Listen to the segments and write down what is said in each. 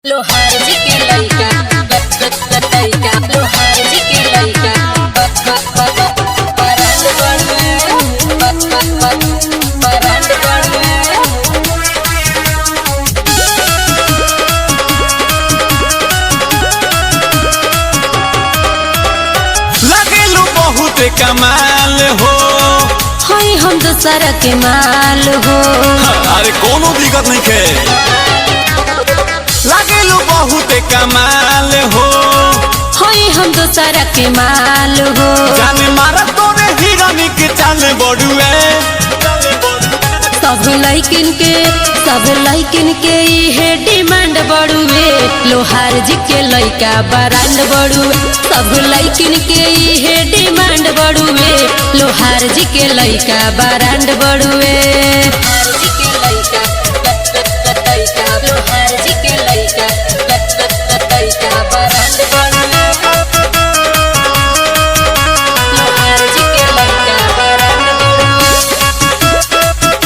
लोहार जी के लइका लइका लोहार जी के लइका परांड बड़ुए परांड बड़ुए। लगेलू बहुत कमाल हो, हाय हम दूसरा के माल हो। अरे कोनो दिक्कत नहीं है। लगेलू बहुत कमाल हो, हाय हम दूसरा के माल हो। जाने मारा तोरे हिरानी के चाले बड़ुए। सब लइकिन के इहे डिमांड बड़ुए। लोहार जी के लइका बरांड बड़ुए। सब लइकिन के इहे डिमांड बड़ुए। लोहार जी के लइका बरांड बड़ुए। लोहार जी के लइका बरांड बड़ुए। लोहार जी के लइका बरांड बड़ुए।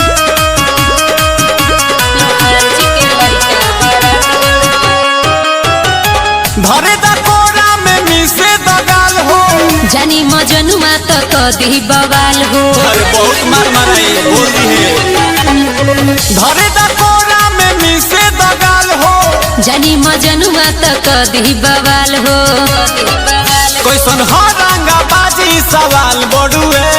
धरे दा कोरा में मिसे दगाल हो, जानी मजनुआ तो कदी बवाल हो। अरे बहुत मार माराई बोलती है। धरे दा कोरा में मिसे दगाल हो, जानी मजनुआ तो कदी बवाल हो। कैसन हरंगा बाजी सवाल बड़ुए।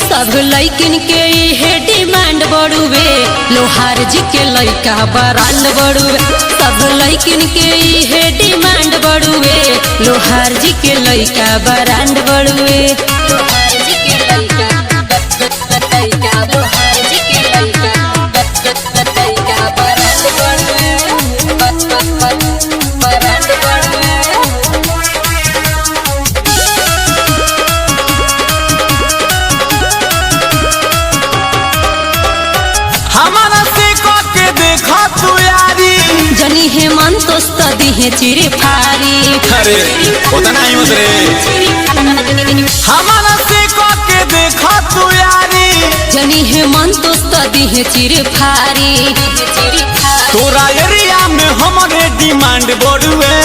सब लइकिन के इहे डिमांड बड़ुए। लोहार जी के लइका बरांड बड़ुए। सब लइकिन के इहे डिमांड बड़ुए। लोहार जी के लइका बरांड बड़ुए। लोहार जी के लइका लोहार जी के लइका बरांड बड़ुए। बरांड बड़ुए। हमारा से के देखा तू यारी, जनी हेमंत दी है चिरे फारी। अरे उतना ही उतरे। हमारा से के देखा तू यारी, जनी हेमंत दी है चिरे फारी। तोरा एरिया में हमारे डिमांड बढ़ुए।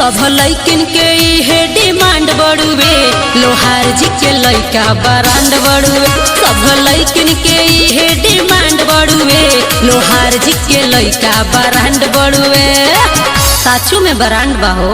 सब लइकिन के इहे डिमांड बड़ुए। लोहार जी के लइका बरांड बड़ुए। सब लइकिन के इहे डिमांड बड़ुए। लोहार जी के लइका बरांड बड़ुए। साचू में बरांड बा हो।